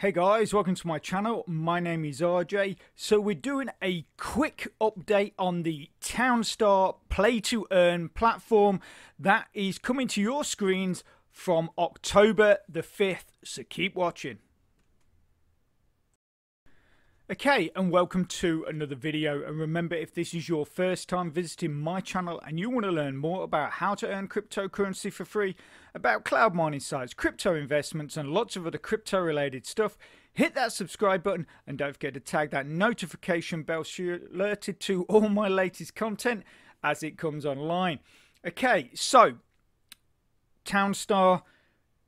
Hey guys, welcome to my channel. My name is RJ. So we're doing a quick update on the Townstar Play to Earn platform that is coming to your screens from October the 5th. So keep watching. Okay, and welcome to another video. And remember, if this is your first time visiting my channel and you want to learn more about how to earn cryptocurrency for free, about cloud mining sites, crypto investments, and lots of other crypto related stuff, hit that subscribe button and don't forget to tag that notification bell so you're alerted to all my latest content as it comes online. Okay, so Townstar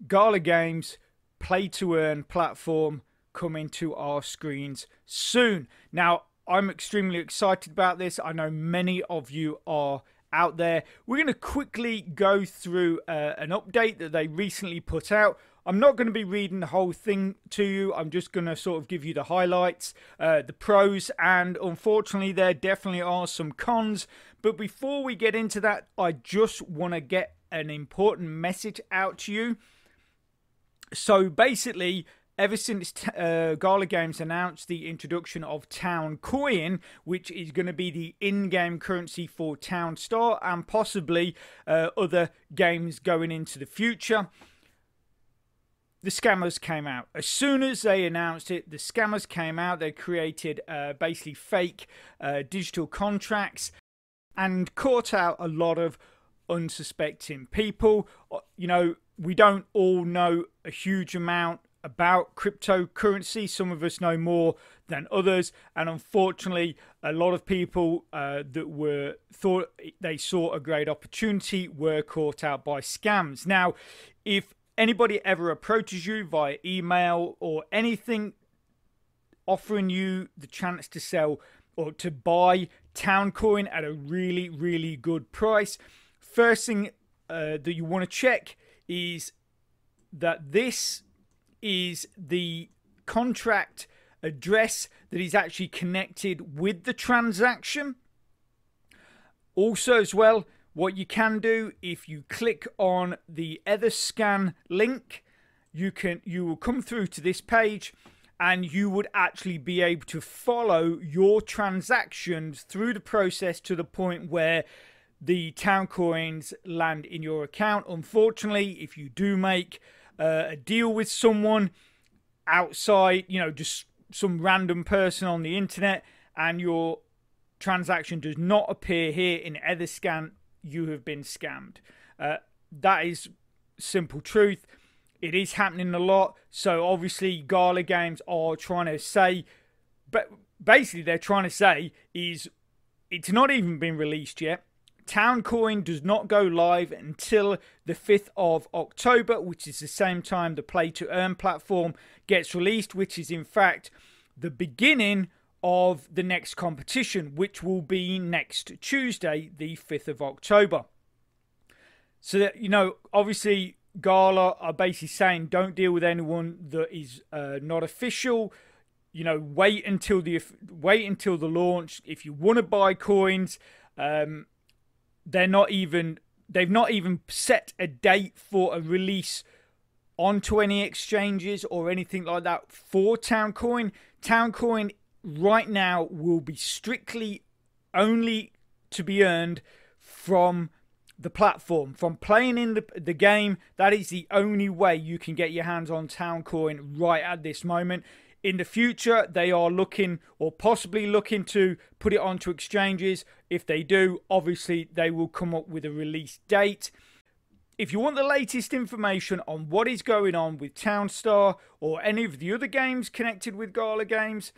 Gala Games Play to Earn platform coming to our screens soon. Now, I'm extremely excited about this. I know many of you are out there. We're going to quickly go through an update that they recently put out. I'm not going to be reading the whole thing to you. I'm just going to sort of give you the highlights, the pros, and unfortunately there definitely are some cons. But before we get into that, I just want to get an important message out to you. So basically, ever since Gala Games announced the introduction of Town Coin, which is going to be the in-game currency for Townstar and possibly other games going into the future, the scammers came out. As soon as they announced it, the scammers came out. They created basically fake digital contracts and caught out a lot of unsuspecting people. You know, we don't all know a huge amount about cryptocurrency. Some of us know more than others, and unfortunately a lot of people that thought they saw a great opportunity were caught out by scams. Now, if anybody ever approaches you via email or anything offering you the chance to sell or to buy Towncoin at a really good price, first thing that you want to check is that this is the contract address that is actually connected with the transaction. Also as well, what you can do, if you click on the Etherscan link, you will come through to this page and you would actually be able to follow your transactions through the process to the point where the Town coins land in your account. Unfortunately, if you do make a deal with someone outside, you know, just some random person on the internet, and your transaction does not appear here in Etherscan, you have been scammed. That is simple truth. It is happening a lot. So obviously Gala Games are trying to say, but basically they're trying to say is it's not even been released yet. Towncoin does not go live until the 5th of October, which is the same time the Play to Earn platform gets released, which is in fact the beginning of the next competition, which will be next Tuesday, the 5th of October. So that, you know, obviously Gala are basically saying don't deal with anyone that is not official. You know, wait until the launch. If you want to buy coins, they've not even set a date for a release onto any exchanges or anything like that for Towncoin. Towncoin right now will be strictly only to be earned from the platform, from playing in the game. That is the only way you can get your hands on Towncoin right at this moment. In the future, they are looking or possibly looking to put it onto exchanges. If they do, obviously they will come up with a release date. If you want the latest information on what is going on with Townstar or any of the other games connected with Gala Games,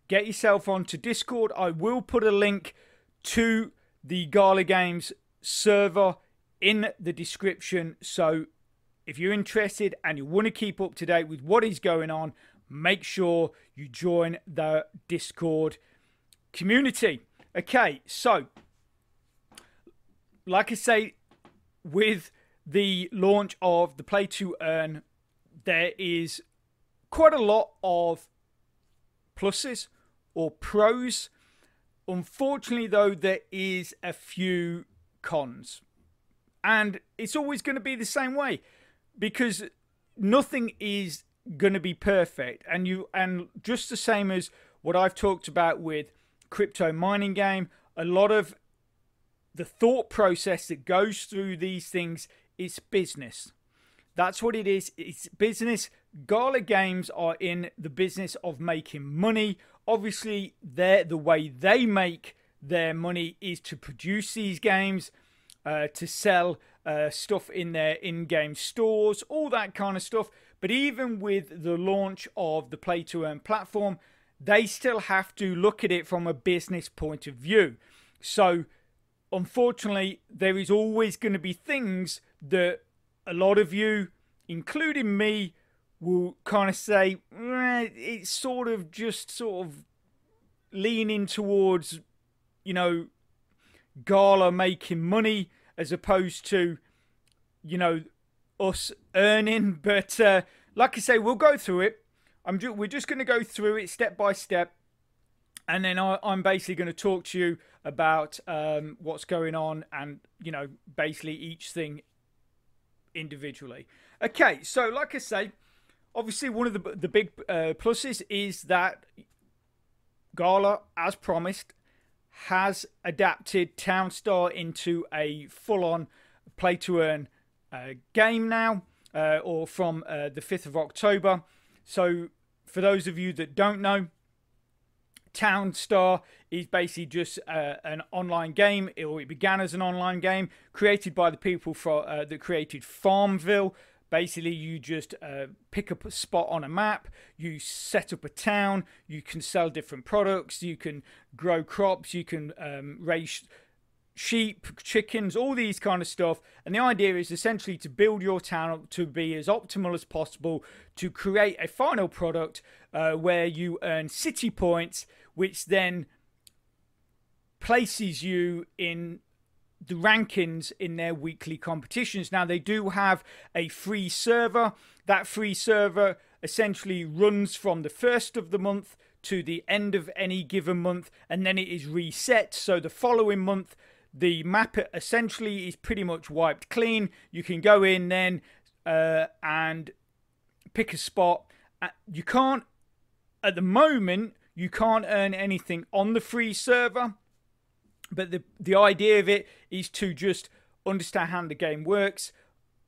get yourself onto Discord. I will put a link to the Gala Games server in the description. So if you're interested and you want to keep up to date with what is going on, make sure you join the Discord community. Okay, so like I say, with the launch of the Play to Earn, there is quite a lot of pluses or pros. Unfortunately, though, there is a few cons, and it's always going to be the same way because nothing is going to be perfect. And just the same as what I've talked about with crypto mining game, a lot of the thought process that goes through these things is business. That's what it is. It's business. Gala games are in the business of making money. Obviously, the way they make their money is to produce these games, to sell stuff in their in-game stores, all that kind of stuff. But even with the launch of the play-to-earn platform, they still have to look at it from a business point of view. So, unfortunately, there is always going to be things that a lot of you, including me, will kind of say, it's sort of leaning towards, you know, Gala making money as opposed to, you know, us earning. But like I say, we'll go through it. We're just going to go through it step by step. And then I'm basically going to talk to you about what's going on and, you know, basically each thing individually. Okay, so like I say, obviously one of the big pluses is that Gala, as promised, has adapted Townstar into a full-on play-to-earn game now, or from the 5th of October. So for those of you that don't know, Townstar is basically just an online game. It began as an online game created by the people that created Farmville. Basically, you just pick up a spot on a map, you set up a town, you can sell different products, you can grow crops, you can raise sheep, chickens, all these kind of stuff. And the idea is essentially to build your town to be as optimal as possible, to create a final product where you earn city points, which then places you in the rankings in their weekly competitions. Now, they do have a free server. That free server essentially runs from the 1st of the month to the end of any given month, and then it is reset. So the following month, the map essentially is pretty much wiped clean. You can go in then and pick a spot. You can't, at the moment, you can't earn anything on the free server. But the idea of it is to just understand how the game works,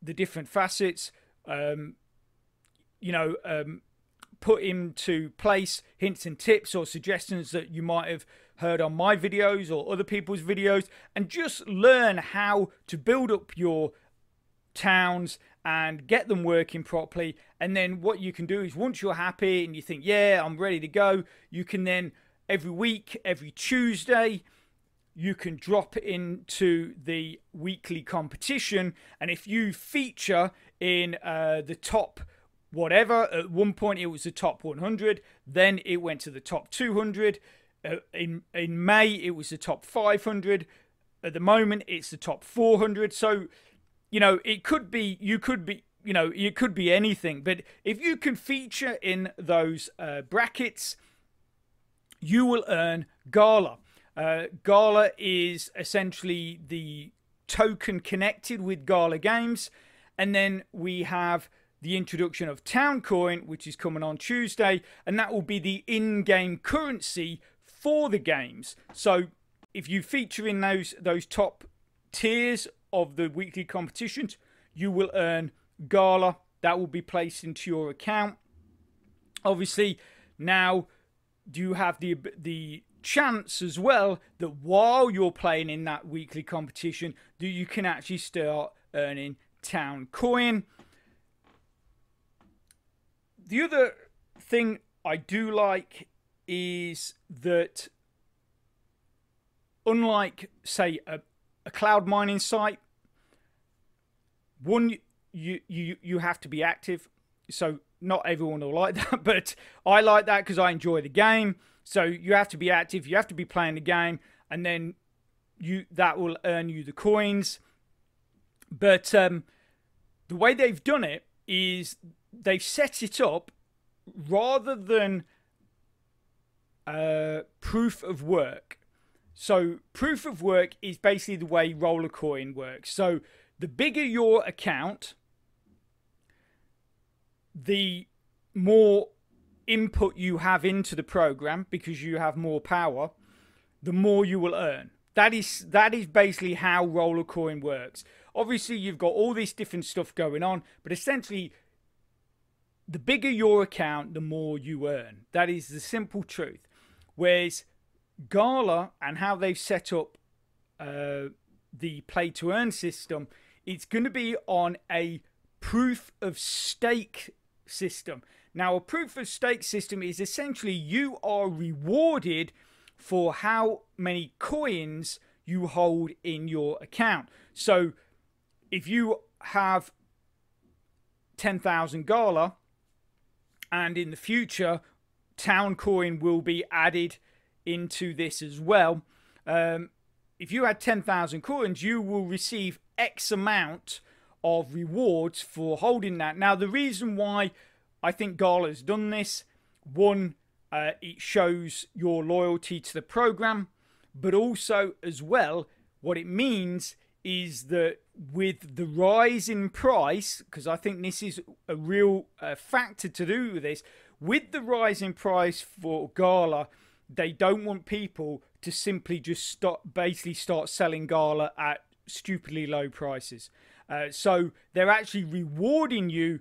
the different facets, put into place hints and tips or suggestions that you might have heard on my videos or other people's videos, and just learn how to build up your towns and get them working properly. And then what you can do is, once you're happy and you think, yeah, I'm ready to go, you can then every week, every Tuesday, you can drop into the weekly competition. And if you feature in the top whatever, at one point it was the top 100, then it went to the top 200. In May it was the top 500. At the moment it's the top 400. So, you know, it could be, it could be anything. But if you can feature in those brackets, you will earn Gala. Gala is essentially the token connected with Gala Games. And then we have the introduction of Town Coin, which is coming on Tuesday, and that will be the in-game currency for the games. So if you feature in those top tiers of the weekly competitions, you will earn Gala. That will be placed into your account. Obviously, now you have the chance as well that while you're playing in that weekly competition, that you can actually start earning Town Coin. The other thing I do like is that, unlike, say, a cloud mining site, one, you have to be active. So not everyone will like that, but I like that because I enjoy the game. So you have to be active, you have to be playing the game, and then that will earn you the coins. But the way they've done it is they've set it up rather than proof of work. So proof of work is basically the way Roller Coin works. So the bigger your account, the more input you have into the program, because you have more power, the more you will earn. That is basically how Roller Coin works. Obviously, you've got all this different stuff going on, but essentially, the bigger your account, the more you earn. That is the simple truth. Whereas Gala and how they've set up the play to earn system, it's going to be on a proof of stake system. Now, a proof of stake system is essentially you are rewarded for how many coins you hold in your account. So if you have 10,000 Gala, and in the future Town Coin will be added into this as well, if you had 10,000 coins, you will receive X amount of rewards for holding that. Now, the reason why I think Gala's done this, one, it shows your loyalty to the program, but also as well, what it means is that with the rise in price, because I think this is a real factor to do with this, with the rise in price for Gala, they don't want people to simply just basically start selling Gala at stupidly low prices. So they're actually rewarding you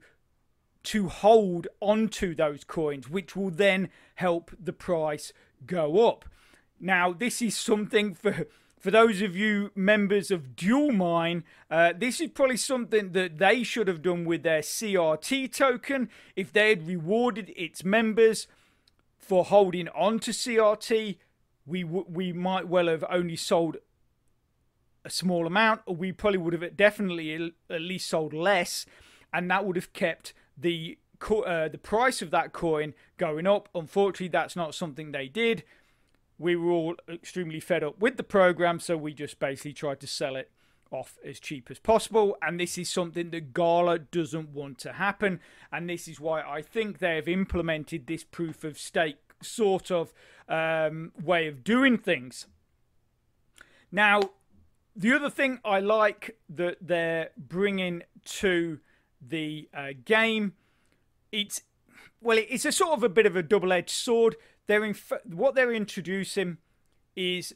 to hold onto those coins, which will then help the price go up. Now, this is something for those of you members of Dual Mine, this is probably something that they should have done with their CRT token. If they had rewarded its members for holding on to CRT, we might well have only sold a small amount, or we probably would have definitely at least sold less, and that would have kept the price of that coin going up. Unfortunately, that's not something they did. We were all extremely fed up with the program, so we just basically tried to sell it off as cheap as possible. And this is something that Gala doesn't want to happen. And this is why I think they have implemented this proof of stake sort of way of doing things. Now, the other thing I like that they're bringing to the game, it's a sort of a bit of a double-edged sword. What they're introducing is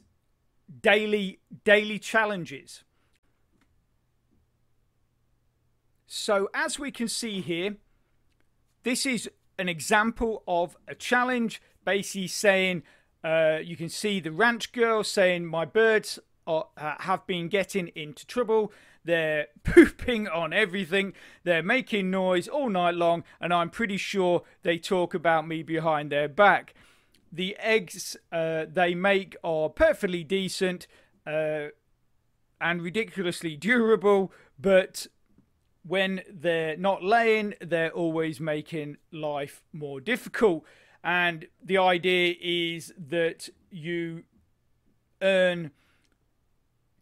daily challenges. So as we can see here, this is an example of a challenge, basically saying, you can see the ranch girl saying, my birds have been getting into trouble. They're pooping on everything. They're making noise all night long, and I'm pretty sure they talk about me behind their back. The eggs they make are perfectly decent and ridiculously durable, but when they're not laying, they're always making life more difficult. And the idea is that you earn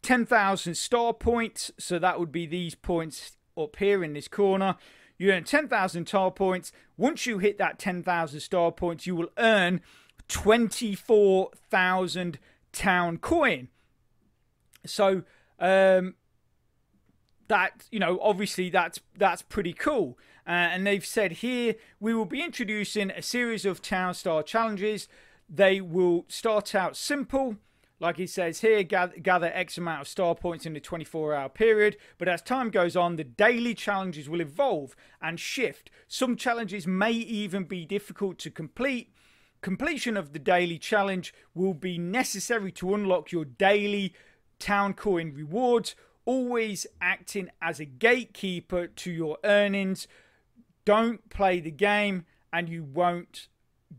10,000 star points, so that would be these points up here in this corner. You earn 10,000 star points. Once you hit that 10,000 star points, you will earn 24,000 town coin. So that, you know, obviously that's pretty cool. And they've said here, we will be introducing a series of Townstar challenges. They will start out simple, like it says here, gather X amount of star points in a 24-hour period. But as time goes on, the daily challenges will evolve and shift. Some challenges may even be difficult to complete. Completion of the daily challenge will be necessary to unlock your daily town coin rewards, always acting as a gatekeeper to your earnings. Don't play the game and you won't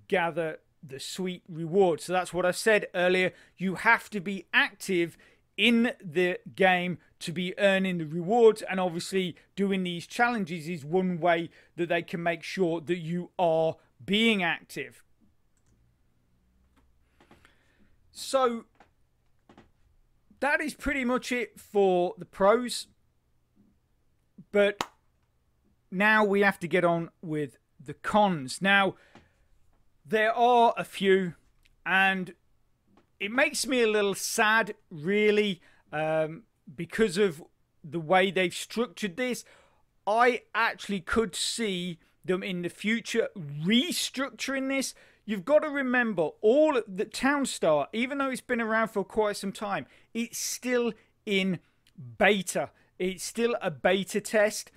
gather the sweet rewards. So that's what I said earlier. You have to be active in the game to be earning the rewards, and obviously doing these challenges is one way that they can make sure that you are being active. So that is pretty much it for the pros, but now we have to get on with the cons. Now, there are a few, and it makes me a little sad, really, because of the way they've structured this. I actually could see them in the future restructuring this. You've got to remember all the Townstar, even though it's been around for quite some time, it's still in beta. It's still a beta test.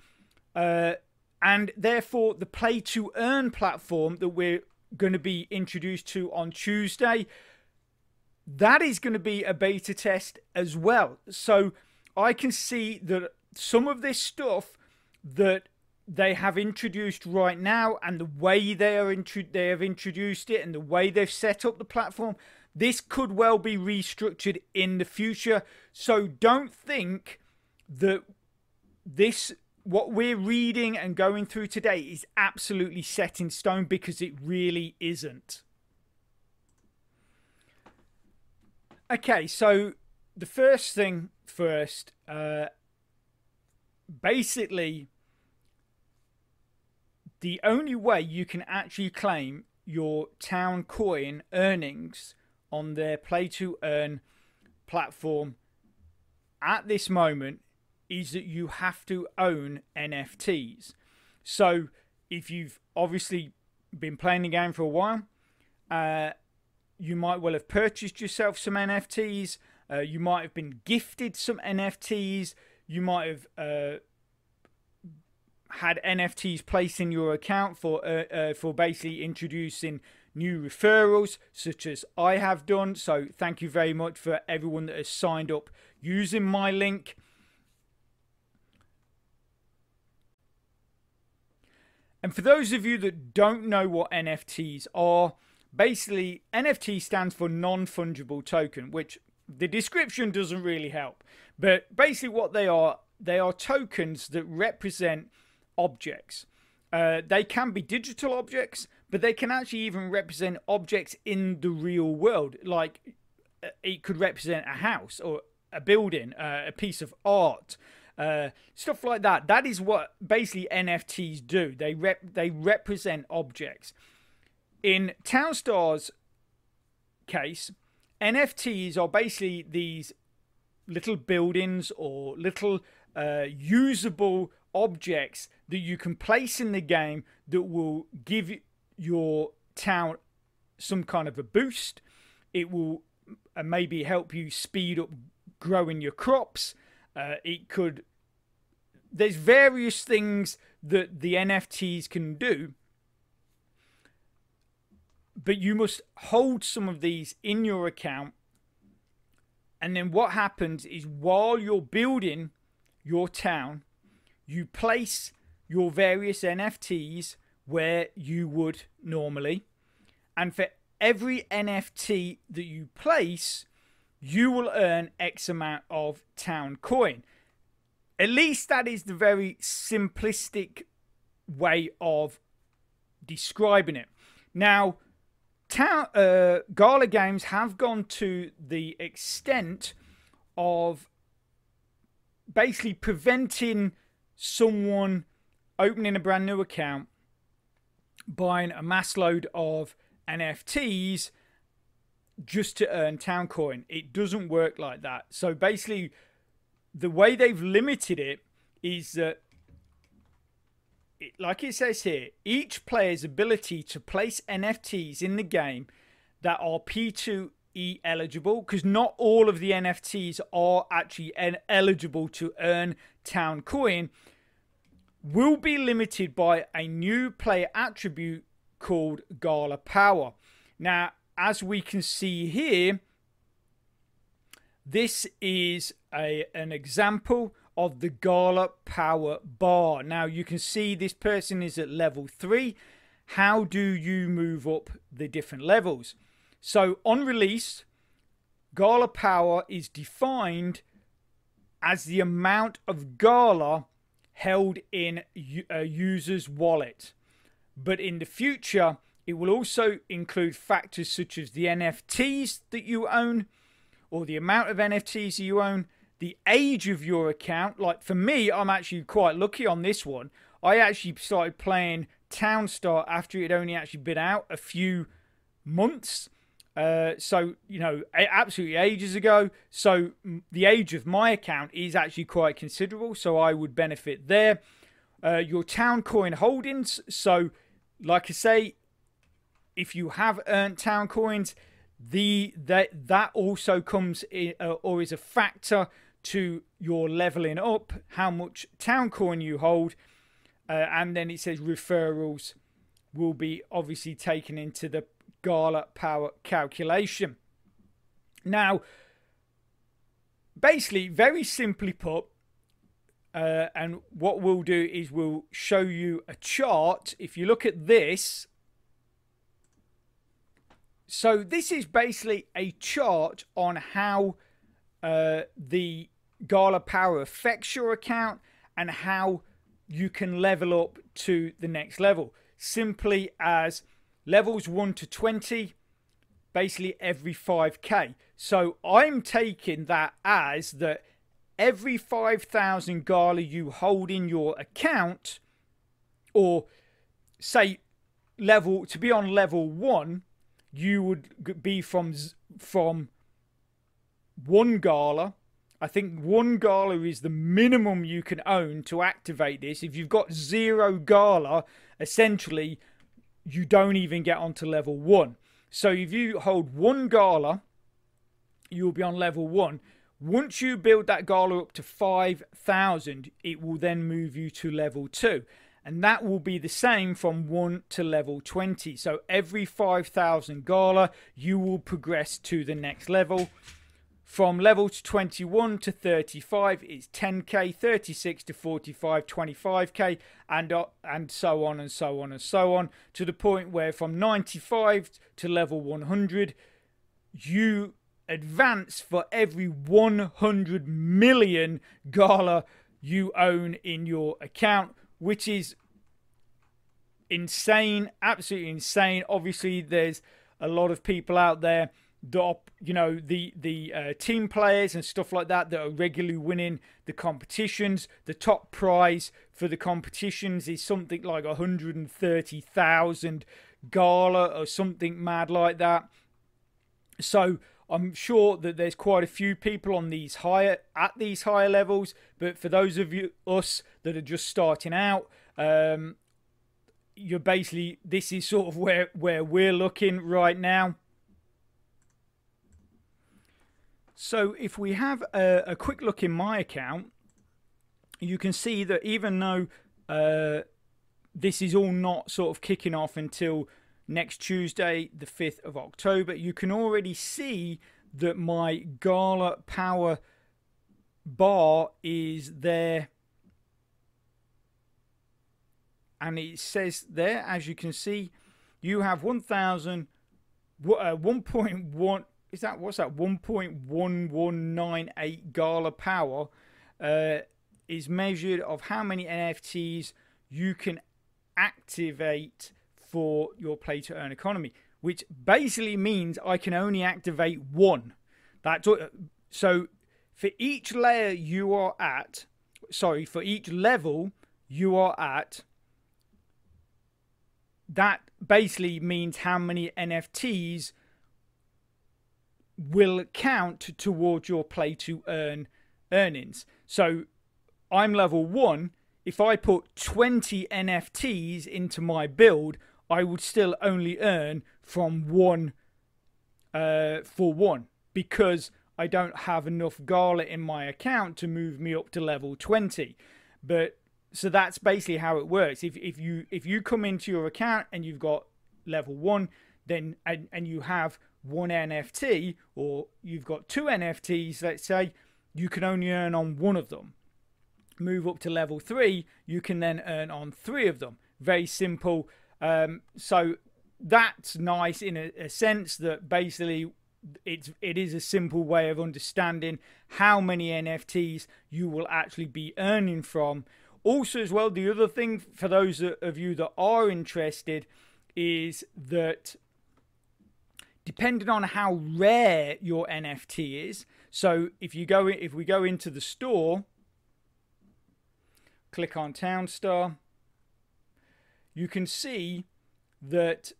And therefore, the play to earn platform that we're going to be introduced to on Tuesday, that is going to be a beta test as well. So I can see that some of this stuff that they have introduced right now, and the way they have introduced it, and the way they've set up the platform, this could well be restructured in the future. So don't think that what we're reading and going through today is absolutely set in stone, because it really isn't. Okay, so the first thing first, basically, the only way you can actually claim your town coin earnings on their play to earn platform at this moment is that you have to own NFTs. So if you've obviously been playing the game for a while, you might well have purchased yourself some NFTs. You might have been gifted some NFTs. You might have had NFTs placed in your account for basically introducing new referrals, such as I have done. So thank you very much for everyone that has signed up using my link. And for those of you that don't know what NFTs are, basically NFT stands for non-fungible token, which the description doesn't really help. But basically what they are tokens that represent objects. They can be digital objects, but they can actually even represent objects in the real world. Like it could represent a house or a building, a piece of art, stuff like that. That is what basically NFTs do. They represent objects. In Townstar's case, NFTs are basically these little buildings or little usable objects that you can place in the game that will give your town some kind of a boost. It will maybe help you speed up growing your crops. There's various things that the NFTs can do, but you must hold some of these in your account. And then what happens is, while you're building your town, you place your various NFTs where you would normally. And for every NFT that you place, you will earn X amount of town coin. At least that is the very simplistic way of describing it. Now, Gala Games have gone to the extent of basically preventing someone opening a brand new account, buying a mass load of NFTs just to earn town coin. It doesn't work like that. So basically, the way they've limited it is that, like it says here, each player's ability to place NFTs in the game that are P2E eligible, because not all of the NFTs are actually eligible to earn town coin, will be limited by a new player attribute called Gala Power. Now, as we can see here, this is an example of the Gala Power bar. Now, you can see this person is at level 3. How do you move up the different levels? So, on release, Gala Power is defined as the amount of Gala held in a user's wallet. But in the future, it will also include factors such as the NFTs that you own, or the amount of NFTs you own, the age of your account. Like for me, I'm actually quite lucky on this one. I actually started playing Townstar after it had only actually been out a few months. So, you know, absolutely ages ago. So the age of my account is actually quite considerable. So I would benefit there. your town coin holdings. So like I say, if you have earned town coins, that also comes in, or is a factor to your leveling up, how much town coin you hold. And then it says referrals will be obviously taken into the Gala power calculation. Now, basically, very simply put, and what we'll do is we'll show you a chart. If you look at this, so this is basically a chart on how the Gala power affects your account and how you can level up to the next level. Simply as levels 1 to 20, basically every 5k. So I'm taking that as that every 5,000 Gala you hold in your account, or say to be on level 1, you would be from 1 Gala. I think 1 Gala is the minimum you can own to activate this. If you've got 0 Gala, essentially you don't even get onto level 1. So if you hold 1 Gala, you'll be on level 1. Once you build that Gala up to 5,000, it will then move you to level 2. And that will be the same from 1 to level 20. So every 5,000 Gala, you will progress to the next level. From level to 21 to 35 is 10k, 36 to 45, 25k, and so on and so on and so on, to the point where from 95 to level 100, you advance for every 100 million Gala you own in your account, which is insane, absolutely insane. Obviously, there's a lot of people out there that, you know, the team players and stuff like that are regularly winning the competitions. The top prize for the competitions is something like 130,000 Gala or something mad like that. So I'm sure that there's quite a few people on these higher levels, but for those of us that are just starting out, you're basically, this is sort of where we're looking right now. So if we have a quick look in my account, you can see that even though this is all not sort of kicking off until next Tuesday, the 5th of October, you can already see that my Gala power bar is there. And it says there, as you can see, you have 1.1, is that, what's that, 1.1198 Gala power is measured of how many NFTs you can activate for your play to earn economy, which basically means I can only activate 1. So for each layer you are at, sorry, for each level you are at, that basically means how many NFTs will count towards your play to earn earnings. So I'm level 1. If I put 20 NFTs into my build, I would still only earn from 1 for 1, because I don't have enough Gala in my account to move me up to level 20. But so that's basically how it works. If you come into your account and you've got level 1, then and you have 1 NFT, or you've got 2 NFTs, let's say, you can only earn on 1 of them. Move up to level 3, you can then earn on 3 of them. Very simple. So that's nice in a sense that basically it is a simple way of understanding how many NFTs you will actually be earning from. Also as well, the other thing for those of you that are interested is that depending on how rare your NFT is, so if we go into the store, click on Townstar, you can see that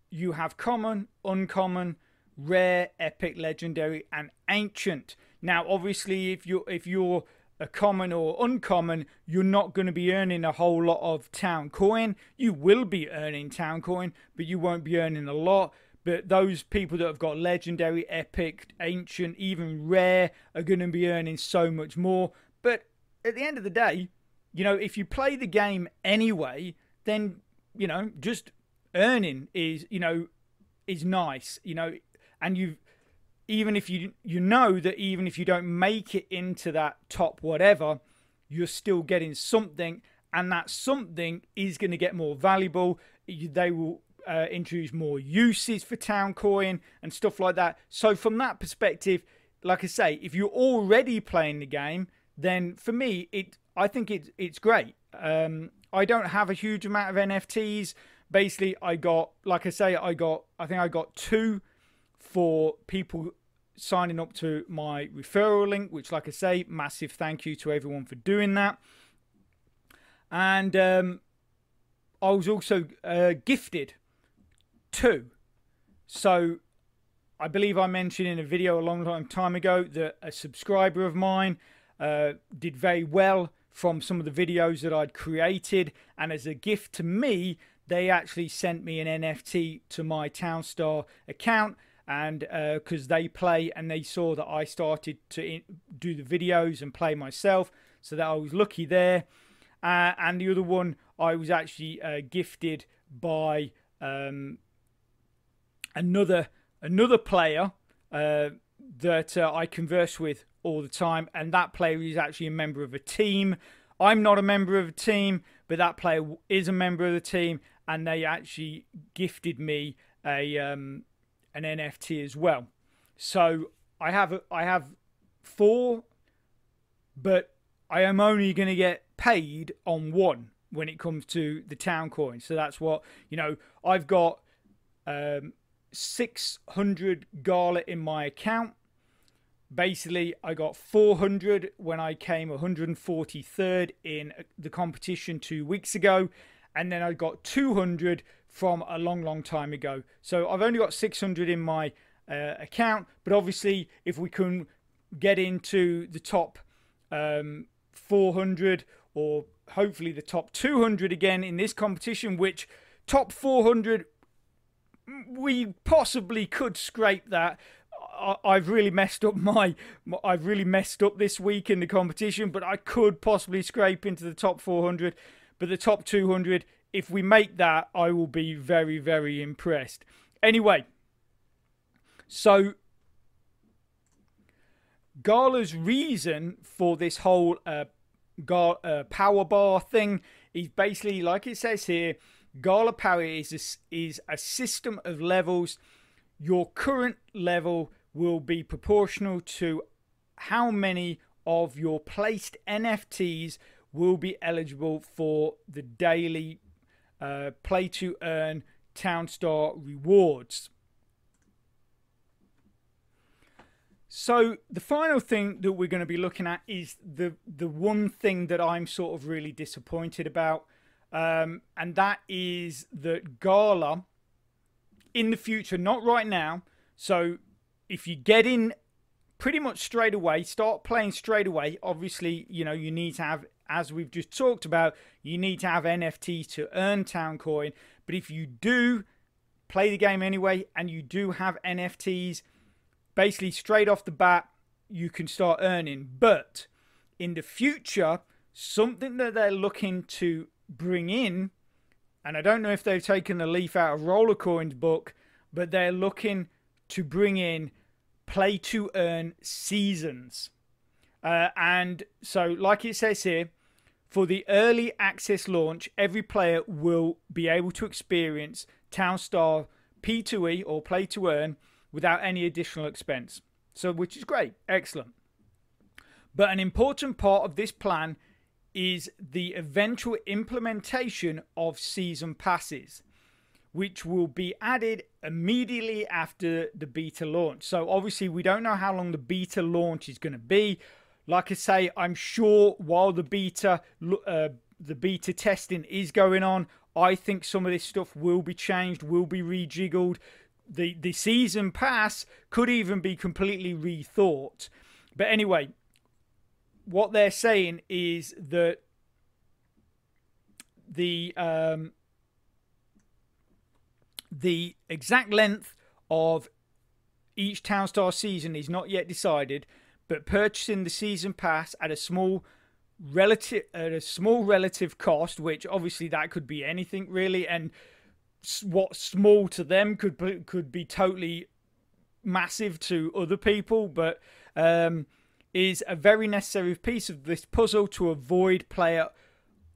you have common, uncommon, rare, epic, legendary, and ancient. Now, obviously, if you're a common or uncommon, you're not going to be earning a whole lot of town coin. You will be earning town coin, but you won't be earning a lot. But those people that have got legendary, epic, ancient, even rare are going to be earning so much more. But at the end of the day, you know, if you play the game anyway, then, you know, just earning is, you know, is nice, you know, and even if you know that even if you don't make it into that top whatever, you're still getting something, and that something is going to get more valuable. They will introduce more uses for town coin and stuff like that. So from that perspective, like I say, if you're already playing the game, then for me, I think it's great. I don't have a huge amount of NFTs. Basically, I got, like I say, I think I got 2 for people signing up to my referral link, which, like I say, massive thank you to everyone for doing that. And I was also gifted 2. So I believe I mentioned in a video a long time ago that a subscriber of mine did very well from some of the videos that I'd created, and as a gift to me, they actually sent me an NFT to my Townstar account, and because they play and they saw that I started to do the videos and play myself, so that I was lucky there. And the other one, I was actually gifted by another player that I converse with all the time, and that player is actually a member of a team. I'm not a member of a team, but that player is a member of the team, and they actually gifted me an NFT as well. So I have 4, but I am only going to get paid on 1 when it comes to the town coin. So that's what, you know, I've got 600 Gala in my account. Basically, I got 400 when I came 143rd in the competition 2 weeks ago, and then I got 200 from a long time ago. So I've only got 600 in my account, but obviously if we can get into the top 400, or hopefully the top 200 again in this competition, which top 400 we possibly could scrape that. I've really messed up this week in the competition, but I could possibly scrape into the top 400. But the top 200, if we make that, I will be very impressed. Anyway, so Gala's reason for this whole power bar thing is basically, like it says here, Gala power is a system of levels. Your current level will be proportional to how many of your placed NFTs will be eligible for the daily play to earn Townstar rewards. So the final thing that we're going to be looking at is the one thing that I'm sort of really disappointed about, and that is that Gala in the future, not right now. So if you get in pretty much straight away, start playing straight away, obviously, you know, you need to have, as we've just talked about, you need to have NFTs to earn town coin. But if you do play the game anyway and you do have NFTs, basically straight off the bat you can start earning. But in the future, something that they're looking to bring in, and I don't know if they've taken a leaf out of Rollercoin's book, but they're looking to bring in play to earn seasons. And so, like it says here, for the early access launch, every player will be able to experience Townstar P2E or play to earn without any additional expense. So, which is great, excellent. But an important part of this plan is the eventual implementation of season passes, which will be added immediately after the beta launch. So obviously we don't know how long the beta launch is going to be. Like I say, I'm sure while the beta testing is going on, I think some of this stuff will be changed, will be rejiggled. The season pass could even be completely rethought. But anyway, what they're saying is that the exact length of each Townstar season is not yet decided, but purchasing the season pass at a small relative cost, which obviously that could be anything really, and what's small to them could be totally massive to other people, but is a very necessary piece of this puzzle to avoid player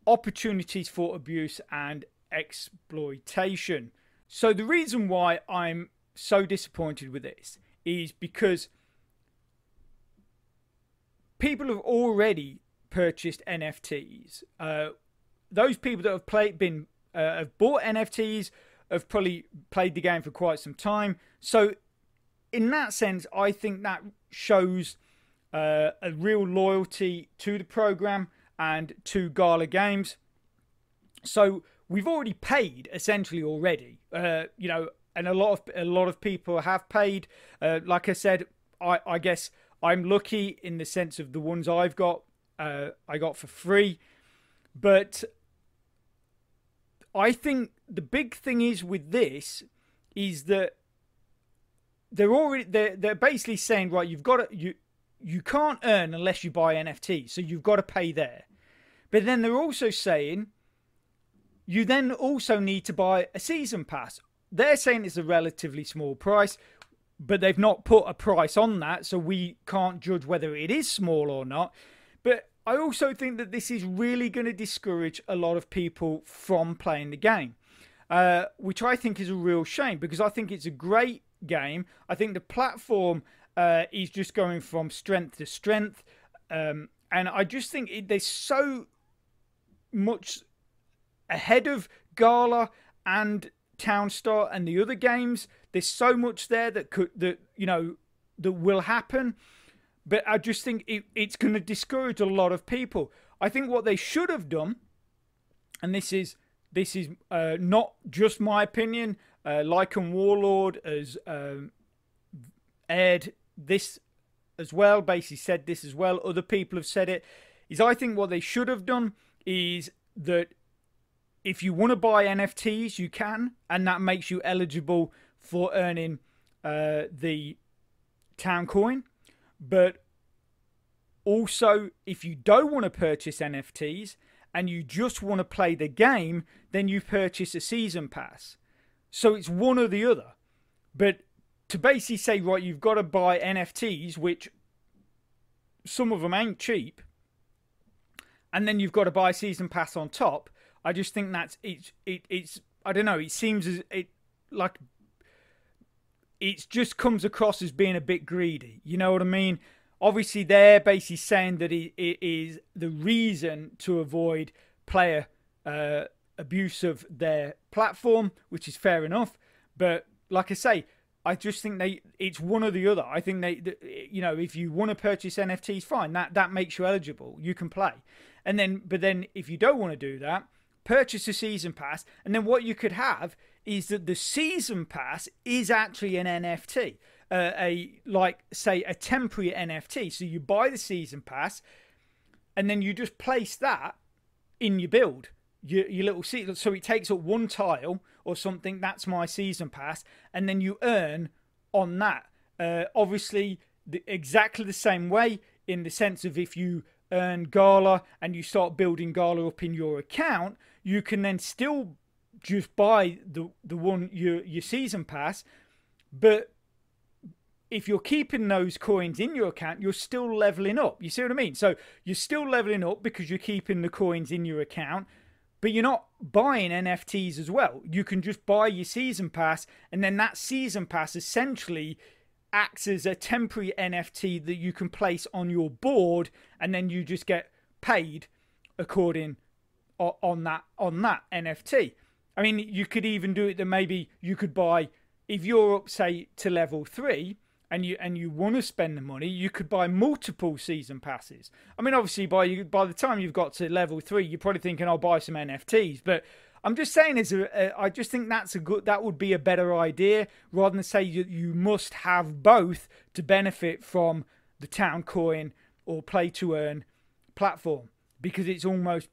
opportunities for abuse and exploitation. So the reason why I'm so disappointed with this is because people have already purchased NFTs. Those people that have have bought NFTs have probably played the game for quite some time. So in that sense, I think that shows a real loyalty to the program and to Gala Games. So we've already paid essentially already, you know, and a lot of people have paid. Like I said, I guess I'm lucky in the sense of the ones I've got, I got for free. But I think the big thing is with this is that they're basically saying, right, you can't earn unless you buy NFTs, so you've got to pay there. But then they're also saying you then also need to buy a season pass. They're saying it's a relatively small price, but they've not put a price on that, so we can't judge whether it is small or not. But I also think that this is really going to discourage a lot of people from playing the game, which I think is a real shame, because I think it's a great game. I think the platform is just going from strength to strength, and I just think there's so much ahead of Gala and Townstar and the other games. There's so much there that will happen, but I just think it's going to discourage a lot of people. I think what they should have done, and this is not just my opinion, Lycan Warlord has aired this as well, basically said this as well, other people have said it, is I think what they should have done is that if you want to buy NFTs, you can, and that makes you eligible for earning the town coin. But also, if you don't want to purchase NFTs and you just want to play the game, then you purchase a season pass. So it's one or the other. But to basically say, right, you've got to buy NFTs, which some of them ain't cheap, and then you've got to buy a season pass on top, I just think that's it's I don't know, it seems as it just comes across as being a bit greedy. You know what I mean? Obviously, they're basically saying that it is the reason to avoid player abuse of their platform, which is fair enough. But like I say, I just think it's one or the other. I think you know, if you want to purchase NFTs, fine, that makes you eligible. You can play, but then if you don't want to do that, purchase a season pass, and then what you could have is that the season pass is actually an NFT, say a temporary NFT. So you buy the season pass, and then you just place that in your build, your little season. So it takes up one tile or something. That's my season pass, and then you earn on that. Obviously, exactly the same way, in the sense of if you earn Gala and you start building Gala up in your account, you can then still just buy the one your season pass. But if you're keeping those coins in your account, you're still leveling up. You see what I mean? So you're still leveling up because you're keeping the coins in your account, but you're not buying NFTs as well. You can just buy your season pass, and then that season pass essentially acts as a temporary NFT that you can place on your board, and then you just get paid according on that NFT. I mean, you could even do it that maybe you could buy, if you're up, say, to level 3 and you want to spend the money, you could buy multiple season passes. I mean, obviously by the time you've got to level 3, you're probably thinking, I'll buy some NFTs, but I'm just saying, I just think that would be a better idea, rather than say you must have both to benefit from the town coin or play to earn platform, because it's almost,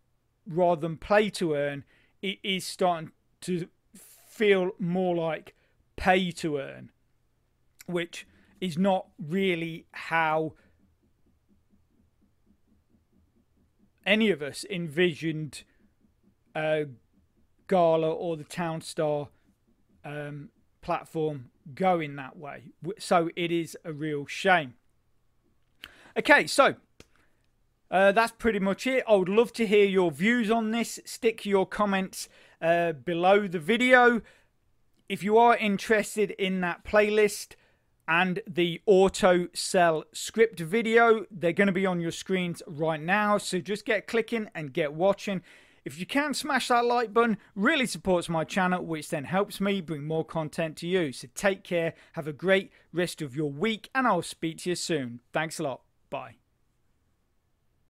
rather than play to earn, it is starting to feel more like pay to earn, which is not really how any of us envisioned Gala or the Townstar platform going that way. So it is a real shame. Okay, so that's pretty much it. I would love to hear your views on this. Stick your comments below the video. If you are interested in that playlist and the auto sell script video, they're going to be on your screens right now. So just get clicking and get watching. If you can, smash that like button. Really supports my channel, which then helps me bring more content to you. So take care. Have a great rest of your week, and I'll speak to you soon. Thanks a lot. Bye.